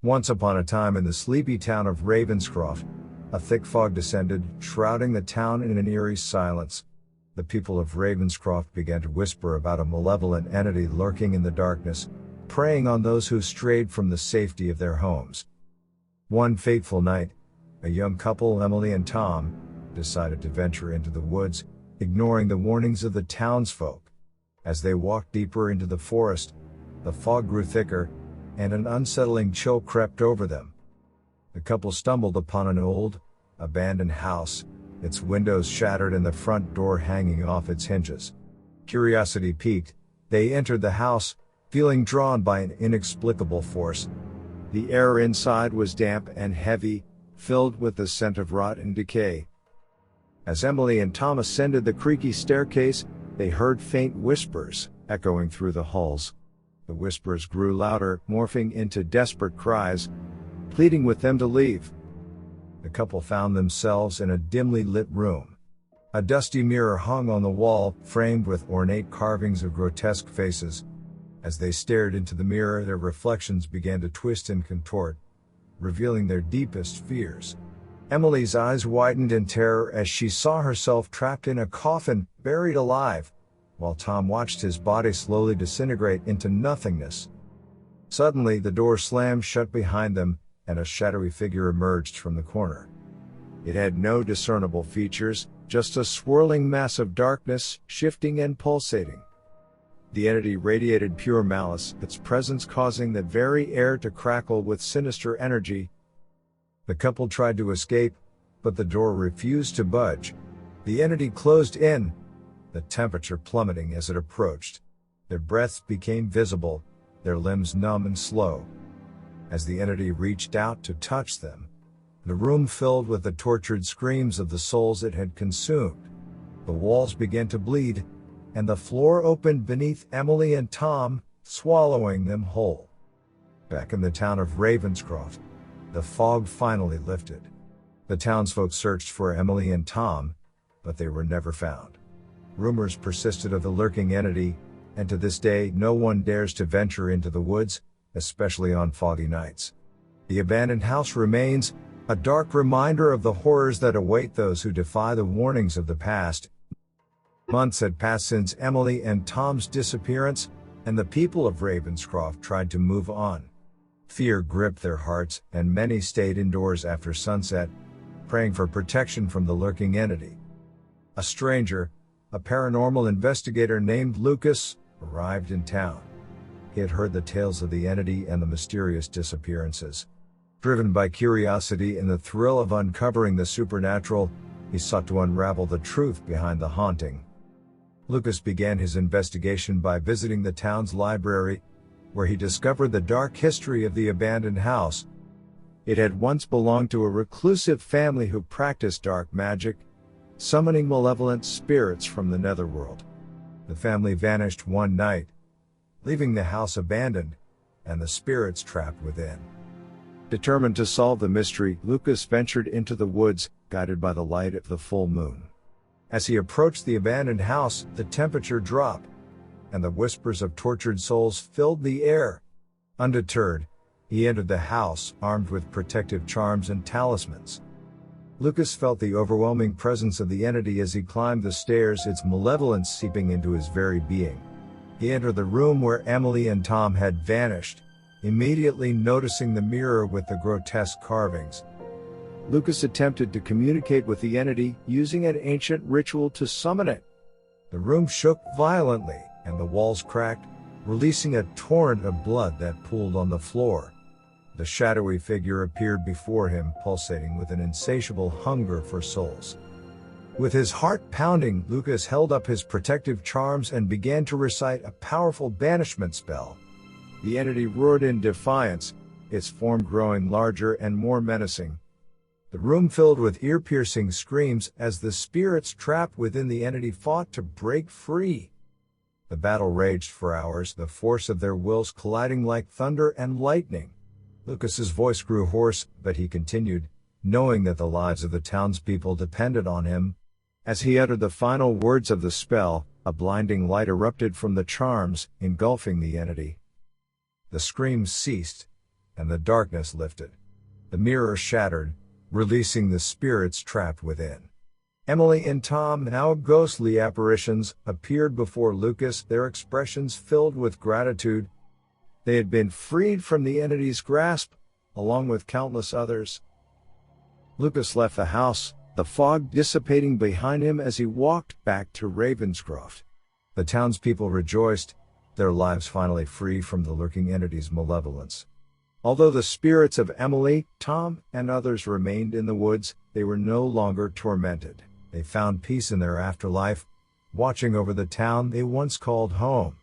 Once upon a time in the sleepy town of Ravenscroft, a thick fog descended, shrouding the town in an eerie silence. The people of Ravenscroft began to whisper about a malevolent entity lurking in the darkness, preying on those who strayed from the safety of their homes. One fateful night, a young couple, Emily and Tom, decided to venture into the woods, ignoring the warnings of the townsfolk. As they walked deeper into the forest, the fog grew thicker, and an unsettling chill crept over them. The couple stumbled upon an old, abandoned house, its windows shattered and the front door hanging off its hinges. Curiosity piqued, they entered the house, feeling drawn by an inexplicable force. The air inside was damp and heavy, filled with the scent of rot and decay. As Emily and Tom ascended the creaky staircase, they heard faint whispers echoing through the halls. The whispers grew louder, morphing into desperate cries, pleading with them to leave. The couple found themselves in a dimly lit room. A dusty mirror hung on the wall, framed with ornate carvings of grotesque faces. As they stared into the mirror, their reflections began to twist and contort, revealing their deepest fears. Emily's eyes widened in terror as she saw herself trapped in a coffin, buried alive, while Tom watched his body slowly disintegrate into nothingness. Suddenly, the door slammed shut behind them, and a shadowy figure emerged from the corner. It had no discernible features, just a swirling mass of darkness, shifting and pulsating. The entity radiated pure malice, its presence causing the very air to crackle with sinister energy. The couple tried to escape, but the door refused to budge. The entity closed in, the temperature plummeting as it approached. Their breaths became visible, their limbs numb and slow. As the entity reached out to touch them, the room filled with the tortured screams of the souls it had consumed. The walls began to bleed, and the floor opened beneath Emily and Tom, swallowing them whole. Back in the town of Ravenscroft, the fog finally lifted. The townsfolk searched for Emily and Tom, but they were never found. Rumors persisted of the lurking entity, and to this day no one dares to venture into the woods, especially on foggy nights. The abandoned house remains, a dark reminder of the horrors that await those who defy the warnings of the past. Months had passed since Emily and Tom's disappearance, and the people of Ravenscroft tried to move on. Fear gripped their hearts, and many stayed indoors after sunset, praying for protection from the lurking entity. A stranger, a paranormal investigator named Lucas, arrived in town. He had heard the tales of the entity and the mysterious disappearances. Driven by curiosity and the thrill of uncovering the supernatural, he sought to unravel the truth behind the haunting. Lucas began his investigation by visiting the town's library, where he discovered the dark history of the abandoned house. It had once belonged to a reclusive family who practiced dark magic, summoning malevolent spirits from the netherworld. The family vanished one night, leaving the house abandoned, and the spirits trapped within. Determined to solve the mystery, Lucas ventured into the woods, guided by the light of the full moon. As he approached the abandoned house, the temperature dropped, and the whispers of tortured souls filled the air. Undeterred, he entered the house, armed with protective charms and talismans. Lucas felt the overwhelming presence of the entity as he climbed the stairs, its malevolence seeping into his very being. He entered the room where Emily and Tom had vanished, immediately noticing the mirror with the grotesque carvings. Lucas attempted to communicate with the entity, using an ancient ritual to summon it. The room shook violently, and the walls cracked, releasing a torrent of blood that pooled on the floor. The shadowy figure appeared before him, pulsating with an insatiable hunger for souls. With his heart pounding, Lucas held up his protective charms and began to recite a powerful banishment spell. The entity roared in defiance, its form growing larger and more menacing. The room filled with ear-piercing screams as the spirits trapped within the entity fought to break free. The battle raged for hours, the force of their wills colliding like thunder and lightning. Lucas's voice grew hoarse, but he continued, knowing that the lives of the townspeople depended on him. As he uttered the final words of the spell, a blinding light erupted from the charms, engulfing the entity. The screams ceased, and the darkness lifted. The mirror shattered, releasing the spirits trapped within. Emily and Tom, now ghostly apparitions, appeared before Lucas, their expressions filled with gratitude. They had been freed from the entity's grasp, along with countless others. Lucas left the house, the fog dissipating behind him as he walked back to Ravenscroft. The townspeople rejoiced, their lives finally free from the lurking entity's malevolence. Although the spirits of Emily, Tom, and others remained in the woods, they were no longer tormented. They found peace in their afterlife, watching over the town they once called home.